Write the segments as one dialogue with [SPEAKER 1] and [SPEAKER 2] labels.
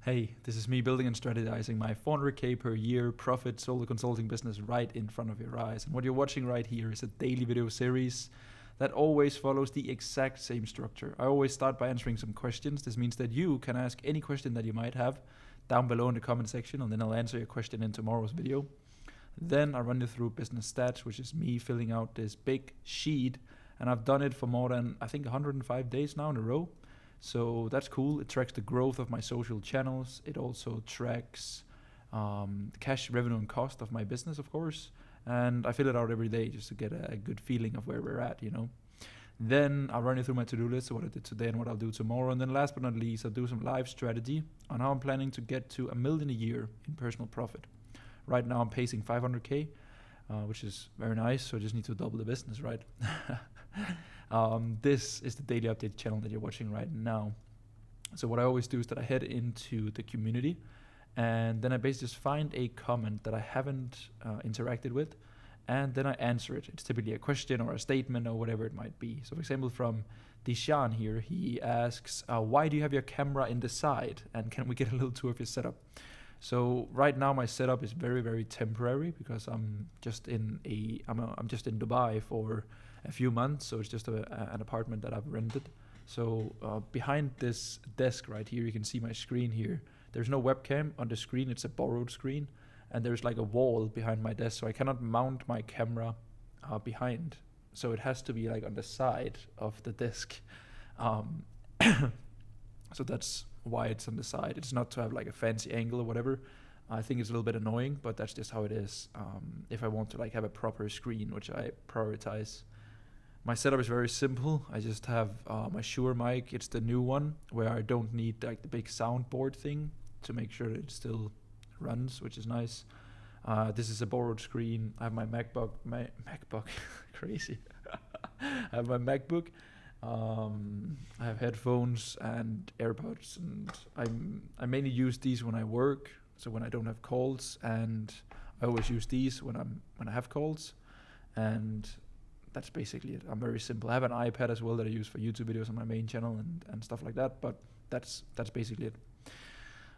[SPEAKER 1] Hey, this is me building and strategizing my 400k per year profit solo consulting business right in front of your eyes. And what you're watching right here is a daily video series that always follows the exact same structure. I always start by answering some questions. This means that you can ask any question that you might have down below in the comment section, and then I'll answer your question in tomorrow's video. Then I run you through business stats, which is me filling out this big sheet, and I've done it for more than, I think, 105 days now in a row. So that's cool. It tracks the growth of my social channels. It also tracks the cash revenue and cost of my business, of course. And I fill it out every day just to get a good feeling of where we're at, you know. Then I'll run you through my to-do list, so what I did today and what I'll do tomorrow. And then last but not least, I'll do some live strategy on how I'm planning to get to $1 million a year in personal profit. Right now I'm pacing 500k, which is very nice. So I just need to double the business, right? This is the daily update channel that you're watching right now. So what I always do is that I head into the community, and then I basically just find a comment that I haven't interacted with, and then I answer it. It's typically a question or a statement or whatever it might be. So for example, from Dishan here, he asks, why do you have your camera in the side? And can we get a little tour of your setup? So right now my setup is very, very temporary because I'm just in Dubai for a few months. So it's just an apartment that I've rented. So behind this desk right here, you can see my screen here. There's no webcam on the screen. It's a borrowed screen. And there's like a wall behind my desk. So I cannot mount my camera behind. So it has to be like on the side of the desk. So that's why it's on the side. It's not to have like a fancy angle or whatever. I think it's a little bit annoying, but that's just how it is. If I want to like have a proper screen, which I prioritize. My setup is very simple. I just have my Shure mic. It's the new one where I don't need like the big soundboard thing to make sure that it still runs, which is nice. This is a borrowed screen. I have my MacBook, crazy. I have my MacBook. I have headphones and AirPods, and I mainly use these when I work, so when I don't have calls, and I always use these when I have calls, and that's basically it. I'm very simple. I have an iPad as well that I use for YouTube videos on my main channel and stuff like that, but that's basically it.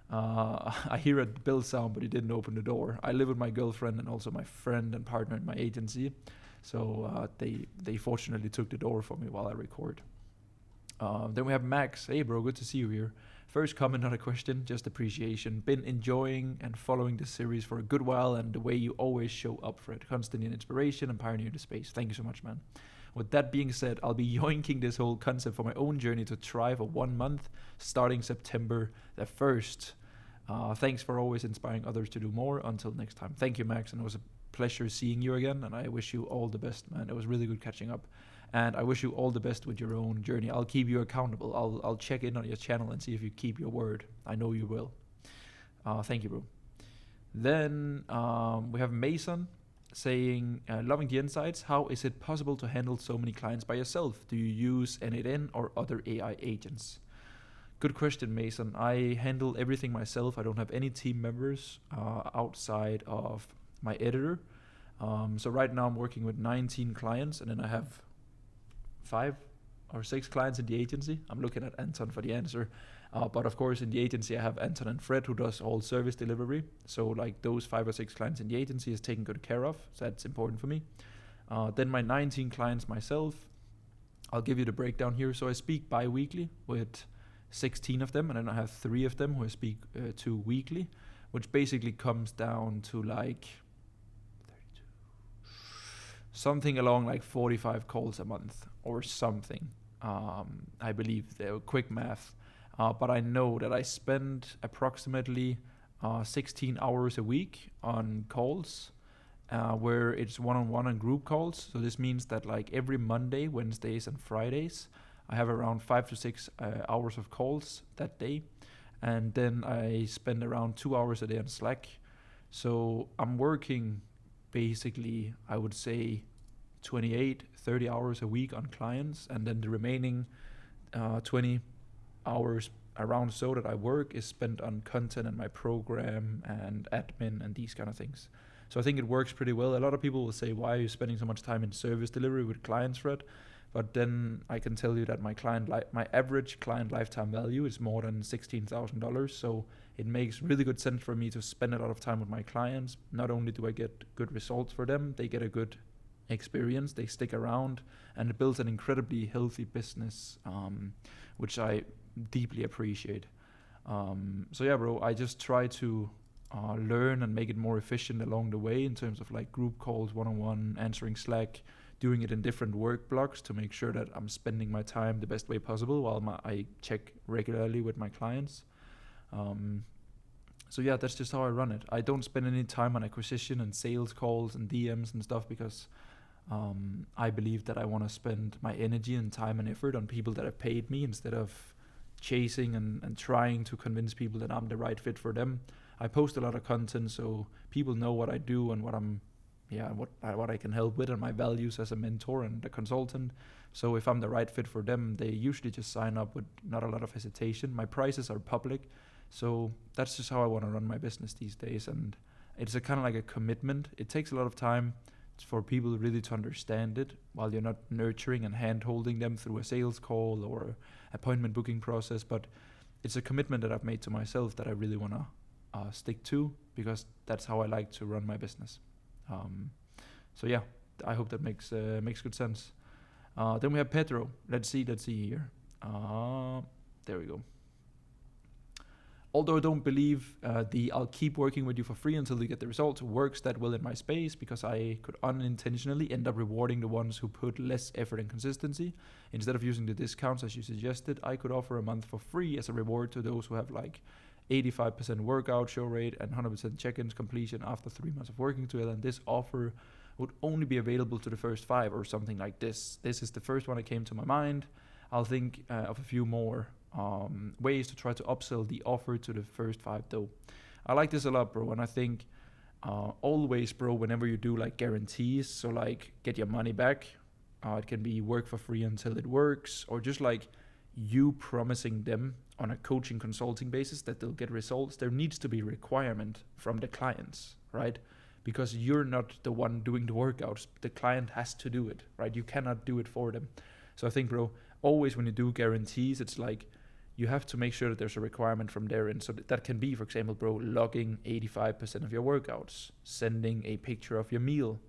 [SPEAKER 1] I hear a bell sound, but he didn't open the door. I live with my girlfriend and also my friend and partner in my agency. So they fortunately took the door for me while I record. Then we have Max. Hey bro, good to see you here. First comment, not a question, just appreciation. Been enjoying and following this series for a good while, and the way you always show up for it. Constant in inspiration and pioneer the space. Thank you so much, man. With that being said, I'll be yoinking this whole concept for my own journey to try for 1 month, starting September the 1st. Thanks for always inspiring others to do more. Until next time. Thank you, Max, and it was a pleasure seeing you again, and I wish you all the best, man. It was really good catching up, and I wish you all the best with your own journey. I'll keep you accountable. I'll check in on your channel and see if you keep your word. I know you will. Thank you, bro. Then we have Mason saying, loving the insights. How is it possible to handle so many clients by yourself? Do you use N8N or other AI agents? Good question, Mason. I handle everything myself. I don't have any team members outside of my editor. So right now I'm working with 19 clients, and then I have 5 or 6 clients in the agency. I'm looking at Anton for the answer. But of course in the agency I have Anton and Fred who does all service delivery. So like those 5 or 6 clients in the agency is taken good care of. So that's important for me. Then my 19 clients myself, I'll give you the breakdown here. So I speak bi-weekly with 16 of them, and then I have 3 of them who I speak to weekly, which basically comes down to like something along like 45 calls a month or something. I believe they're quick math, but I know that I spend approximately 16 hours a week on calls, where it's one-on-one and group calls. So this means that like every Monday, Wednesdays, and Fridays, I have around 5 to 6 hours of calls that day. And then I spend around 2 hours a day on Slack. So I'm working basically, I would say 28, 30 hours a week on clients. And then the remaining 20 hours around so that I work is spent on content and my program and admin and these kind of things. So I think it works pretty well. A lot of people will say, why are you spending so much time in service delivery with clients, Fred? But then I can tell you that my average client lifetime value is more than $16,000. So it makes really good sense for me to spend a lot of time with my clients. Not only do I get good results for them, they get a good experience, they stick around, and it builds an incredibly healthy business, which I deeply appreciate. So yeah, bro, I just try to learn and make it more efficient along the way in terms of like group calls, one-on-one, answering Slack, doing it in different work blocks to make sure that I'm spending my time the best way possible while I check regularly with my clients. So yeah, that's just how I run it. I don't spend any time on acquisition and sales calls and DMs and stuff because I believe that I want to spend my energy and time and effort on people that have paid me instead of chasing and trying to convince people that I'm the right fit for them. I post a lot of content so people know what I do and what I can help with and my values as a mentor and a consultant. So if I'm the right fit for them, they usually just sign up with not a lot of hesitation. My prices are public, so that's just how I want to run my business these days. And it's a kind of like a commitment. It takes a lot of time for people really to understand it while you're not nurturing and hand-holding them through a sales call or appointment booking process. But it's a commitment that I've made to myself that I really want to stick to, because that's how I like to run my business. So yeah, I hope that makes good sense. Then we have Pedro. Let's see here. There we go. Although I don't believe I'll keep working with you for free until you get the results works that well in my space, because I could unintentionally end up rewarding the ones who put less effort and consistency. Instead of using the discounts as you suggested, I could offer a month for free as a reward to those who have like 85% workout show rate and 100% check-ins completion after 3 months of working together. And this offer would only be available to the first 5 or something like this. This is the first one that came to my mind. I'll think of a few more ways to try to upsell the offer to the first 5 though. I like this a lot, bro, and I think always, bro, whenever you do like guarantees, so like get your money back, it can be work for free until it works, or just like you promising them on a coaching consulting basis that they'll get results, there needs to be requirement from the clients, right? Because you're not the one doing the workouts. The client has to do it, right? You cannot do it for them. So I think, bro, always when you do guarantees, it's like you have to make sure that there's a requirement from their end. So that can be, for example, bro, logging 85% of your workouts, sending a picture of your meal,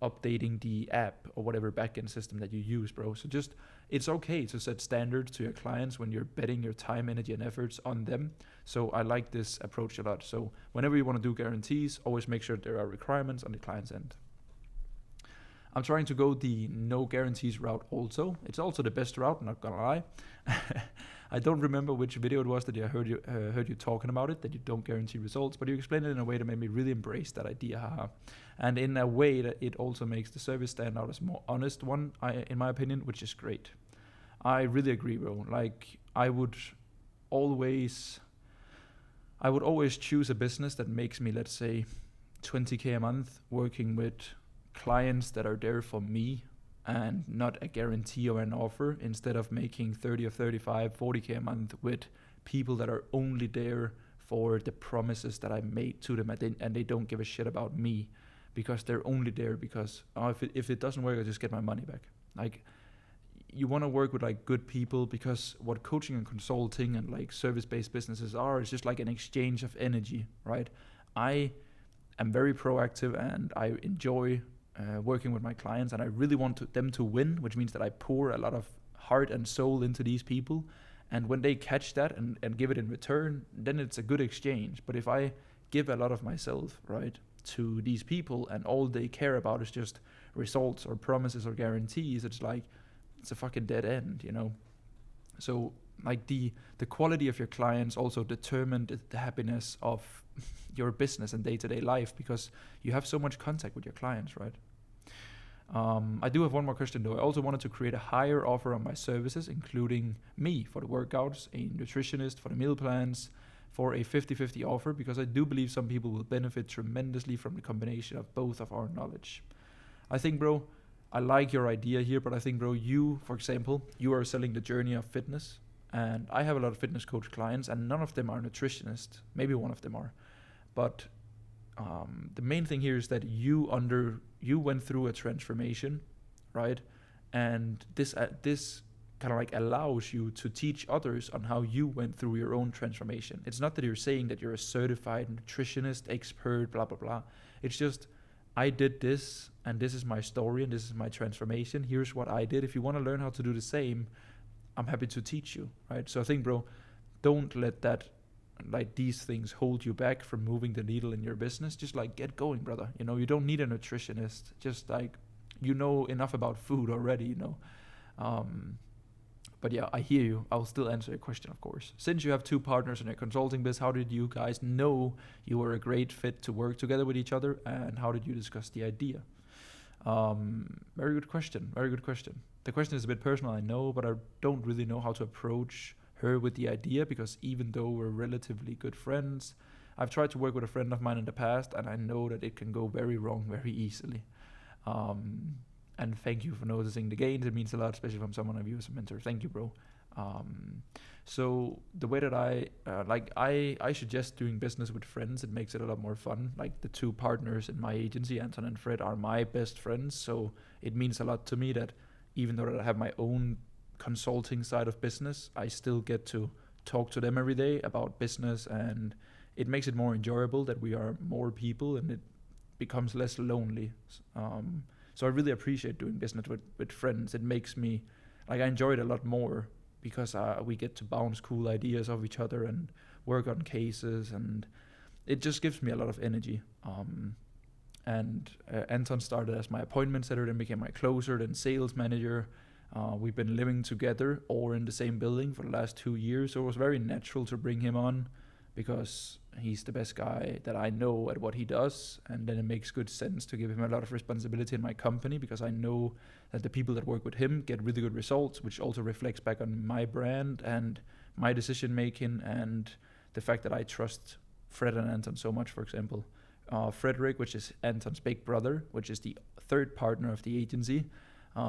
[SPEAKER 1] updating the app or whatever backend system that you use, bro. So just, it's okay to set standards to your clients when you're betting your time, energy, and efforts on them. So I like this approach a lot. So whenever you want to do guarantees, always make sure there are requirements on the client's end. I'm trying to go the no guarantees route also. It's also the best route, not gonna lie. I don't remember which video it was that I heard you talking about it, that you don't guarantee results, but you explained it in a way that made me really embrace that idea, haha. And in a way that it also makes the service stand out as a more honest one, in my opinion, which is great. I really agree, bro. Like, I would always choose a business that makes me, let's say, 20K a month working with clients that are there for me and not a guarantee or an offer, instead of making 30 or 35, 40K a month with people that are only there for the promises that I made to them, and they don't give a shit about me because they're only there because if it doesn't work, I just get my money back. Like, you want to work with like good people, because what coaching and consulting and like service-based businesses are is just like an exchange of energy, right? I am very proactive and I enjoy working with my clients, and I really want them to win, which means that I pour a lot of heart and soul into these people, and when they catch that and give it in return, then it's a good exchange. But if I give a lot of myself, right, to these people and all they care about is just results or promises or guarantees, it's like, it's a fucking dead end, you know? So like the quality of your clients also determine the happiness of your business and day-to-day life, because you have so much contact with your clients, right? I do have one more question though. I also wanted to create a higher offer on my services, including me for the workouts, a nutritionist for the meal plans, for a 50-50 offer, because I do believe some people will benefit tremendously from the combination of both of our knowledge. I think, bro, I like your idea here, but I think, bro, you, for example, you are selling the journey of fitness, and I have a lot of fitness coach clients, and none of them are nutritionists. Maybe one of them are, but the main thing here is that you went through a transformation, right? And this kind of like allows you to teach others on how you went through your own transformation. It's not that you're saying that you're a certified nutritionist, expert, blah, blah, blah. It's just, I did this, and this is my story, and this is my transformation. Here's what I did. If you want to learn how to do the same, I'm happy to teach you, right? So I think, bro, don't let that, like, these things hold you back from moving the needle in your business. Just like get going, brother. You know, you don't need a nutritionist. Just like, you know enough about food already, you know. But yeah, I hear you. I'll still answer your question, of course. Since you have 2 partners in your consulting biz, how did you guys know you were a great fit to work together with each other, and how did you discuss the idea? Very good question. Very good question. The question is a bit personal, I know, but I don't really know how to approach her with the idea, because even though we're relatively good friends, I've tried to work with a friend of mine in the past, and I know that it can go very wrong very easily. And thank you for noticing the gains. It means a lot, especially from someone I view as a mentor. Thank you, bro. So the way that I suggest doing business with friends, it makes it a lot more fun. Like, the 2 partners in my agency, Anton and Fred, are my best friends. So it means a lot to me that even though I have my own consulting side of business, I still get to talk to them every day about business, and it makes it more enjoyable that we are more people, and it becomes less lonely. So I really appreciate doing business with friends. It makes me, like, I enjoy it a lot more, because we get to bounce cool ideas off each other and work on cases, and it just gives me a lot of energy. Anton started as my appointment setter, then became my closer, then sales manager. We've been living together or in the same building for the last 2 years, so it was very natural to bring him on, because he's the best guy that I know at what he does, and then it makes good sense to give him a lot of responsibility in my company, because I know that the people that work with him get really good results, which also reflects back on my brand and my decision making, and the fact that I trust Fred and Anton so much. For example, Frederik, which is Anton's big brother, which is the 3rd partner of the agency,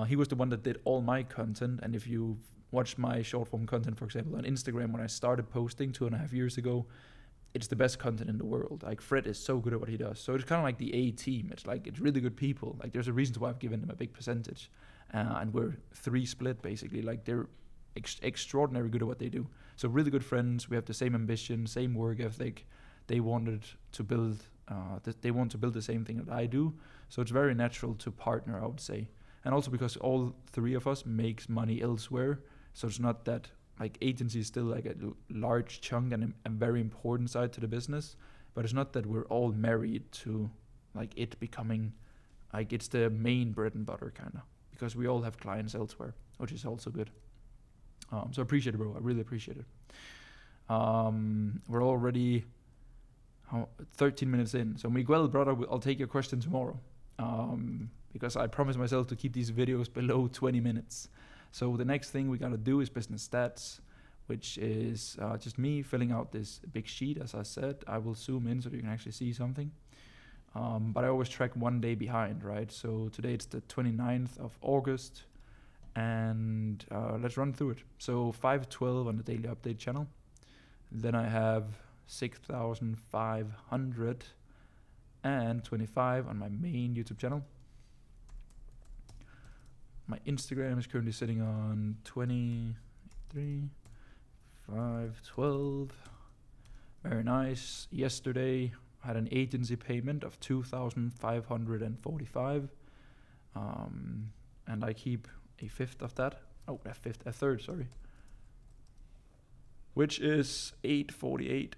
[SPEAKER 1] he was the one that did all my content. And if you watch my short form content, for example, on Instagram, when I started posting 2.5 years ago, it's the best content in the world. Like, Fred is so good at what he does. So it's kind of like the A team. It's like, it's really good people. Like, there's a reason why I've given them a big percentage. And we're 3 split, basically. Like, they're extraordinary good at what they do. So really good friends. We have the same ambition, same work ethic. They wanted to build, they want to build the same thing that I do. So it's very natural to partner, I would say. And also because all 3 of us makes money elsewhere. So it's not that, like, agency is still like a large chunk and a very important side to the business, but it's not that we're all married to, like, it becoming, like, it's the main bread and butter, kind of, because we all have clients elsewhere, which is also good. So I appreciate it, bro. I really appreciate it. We're already 13 minutes in. So Miguel, brother, I'll take your question tomorrow, because I promised myself to keep these videos below 20 minutes. So the next thing we gotta do is business stats, which is just me filling out this big sheet. As I said, I will zoom in so you can actually see something. But I always track 1 day behind, right? So today it's the 29th of August, and let's run through it. So 512 on the daily update channel. Then I have 6,525 on my main YouTube channel. My Instagram is currently sitting on 23, 512. Very nice. Yesterday I had an agency payment of 2,545. And I keep a fifth of that. Oh, a third, sorry. Which is 848.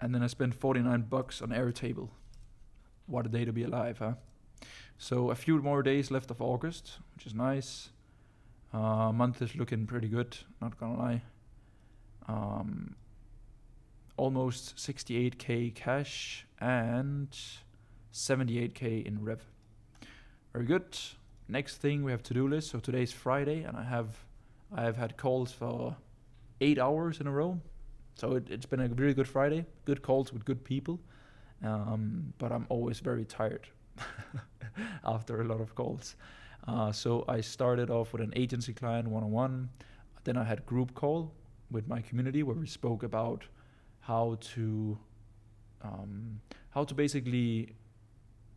[SPEAKER 1] And then I spent $49 on Airtable. What a day to be alive, huh? So a few more days left of August, which is nice. Month is looking pretty good, not gonna lie. Almost 68k cash and 78k in rev. Very good. Next thing we have to-do list. So today's Friday, and I have had calls for 8 hours in a row. So it's been a really good Friday, good calls with good people, but I'm always very tired after a lot of calls. So I started off with an agency client one-on-one. Then I had group call with my community where we spoke about how to how to basically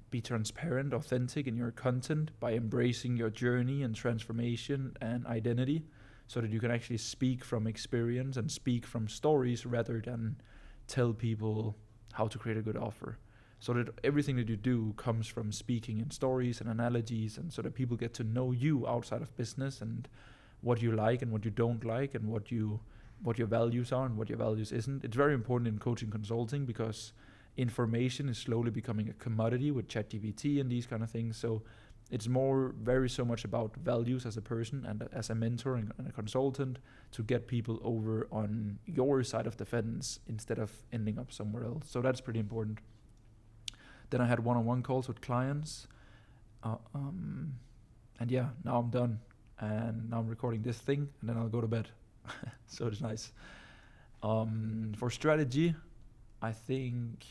[SPEAKER 1] be transparent, authentic in your content by embracing your journey and transformation and identity, so that you can actually speak from experience and speak from stories rather than tell people how to create a good offer. So that everything that you do comes from speaking in stories and analogies, and so that people get to know you outside of business and what you like and what you don't like, and what your values are and what your values isn't. It's very important in coaching consulting because information is slowly becoming a commodity with ChatGPT and these kind of things. So it's very so much about values as a person and as a mentor and a consultant, to get people over on your side of the fence instead of ending up somewhere else. So that's pretty important. Then I had one-on-one calls with clients. And yeah, now I'm done. And now I'm recording this thing, and then I'll go to bed. So it's nice. For strategy, I think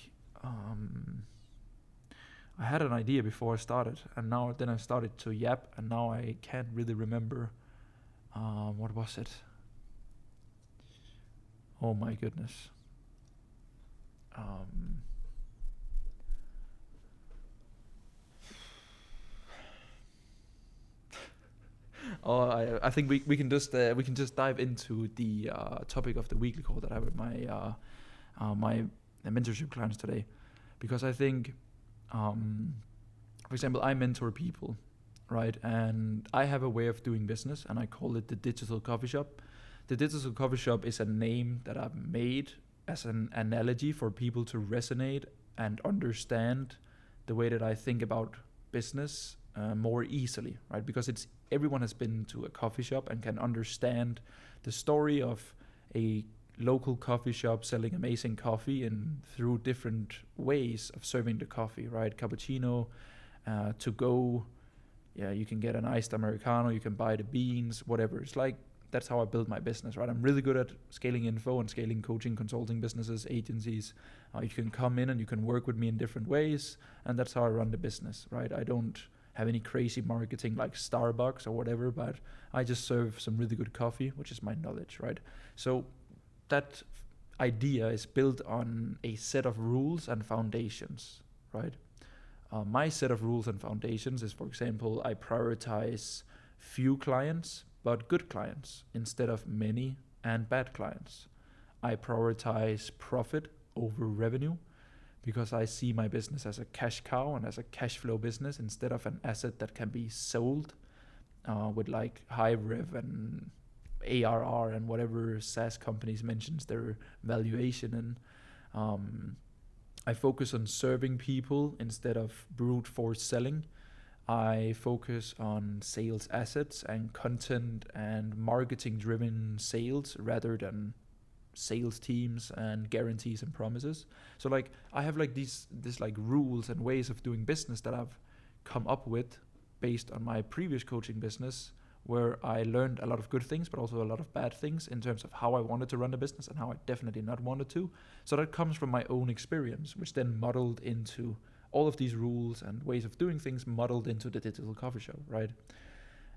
[SPEAKER 1] I had an idea before I started, and then I started to yap, and now I can't really remember. What was it? Oh my goodness. I think we can just dive into the topic of the weekly call that I have with my mentorship clients today, because I think, for example, I mentor people, right? And I have a way of doing business, and I call it the digital coffee shop. The digital coffee shop is a name that I've made as an analogy for people to resonate and understand the way that I think about business more easily, right? Because everyone has been to a coffee shop and can understand the story of a local coffee shop selling amazing coffee and through different ways of serving the coffee, right? Cappuccino, to go, yeah, you can get an iced Americano, you can buy the beans, whatever. It's like, that's how I build my business, right? I'm really good at scaling info and scaling coaching, consulting businesses, agencies. You can come in and you can work with me in different ways, and that's how I run the business, right? I don't have any crazy marketing like Starbucks or whatever, but I just serve some really good coffee, which is my knowledge, right? So that idea is built on a set of rules and foundations, right? My set of rules and foundations is, for example, I prioritize few clients, but good clients instead of many and bad clients. I prioritize profit over revenue because I see my business as a cash cow and as a cash flow business instead of an asset that can be sold with like high rev and ARR and whatever SaaS companies mentions their valuation. And I focus on serving people instead of brute force selling. I focus on sales assets and content and marketing driven sales rather than sales teams and guarantees and promises. So like I have like this like rules and ways of doing business that I've come up with based on my previous coaching business, where I learned a lot of good things but also a lot of bad things in terms of how I wanted to run the business and how I definitely not wanted to. So that comes from my own experience, which then modeled into all of these rules and ways of doing things, modeled into the digital coffee shop, right?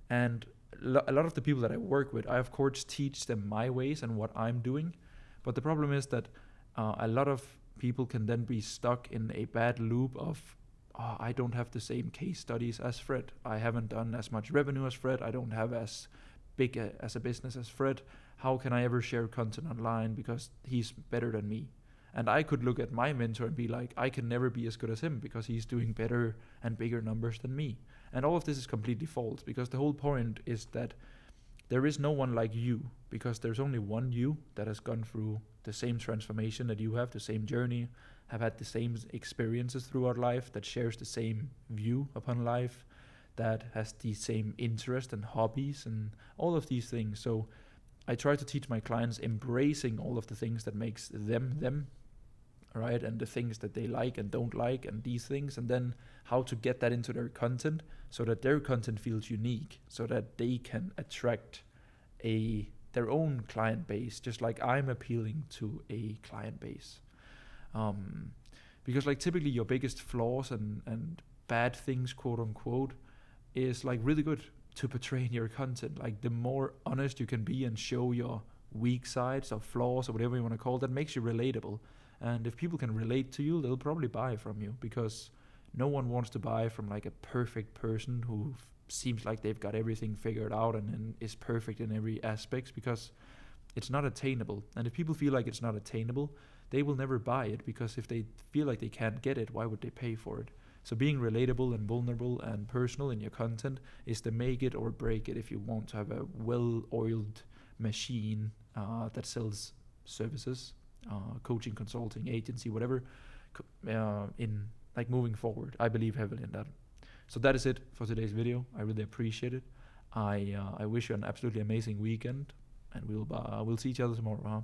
[SPEAKER 1] And a lot of the people that I work with, I of course teach them my ways and what I'm doing. But the problem is that a lot of people can then be stuck in a bad loop of, I don't have the same case studies as Fred. I haven't done as much revenue as Fred. I don't have as big as a business as Fred. How can I ever share content online because he's better than me? And I could look at my mentor and be like, I can never be as good as him because he's doing better and bigger numbers than me. And all of this is completely false, because the whole point is that there is no one like you, because there's only one you that has gone through the same transformation that you have, the same journey, have had the same experiences throughout life, that shares the same view upon life, that has the same interest and hobbies and all of these things. So I try to teach my clients embracing all of the things that makes them, right? And the things that they like and don't like and these things, and then how to get that into their content so that their content feels unique, so that they can attract their own client base, just like I'm appealing to a client base. Because like typically your biggest flaws and bad things, quote unquote, is like really good to portray in your content. Like the more honest you can be and show your weak sides or flaws or whatever you want to call it, that makes you relatable. And if people can relate to you, they'll probably buy from you, because no one wants to buy from like a perfect person who seems like they've got everything figured out and is perfect in every aspect, because it's not attainable. And if people feel like it's not attainable, they will never buy it, because if they feel like they can't get it, why would they pay for it? So being relatable and vulnerable and personal in your content is the make it or break it if you want to have a well-oiled machine that sells services, coaching, consulting, agency, whatever, in like moving forward. I believe heavily in that. So that is it for today's video. I really appreciate it. I wish you an absolutely amazing weekend, and we'll see each other tomorrow.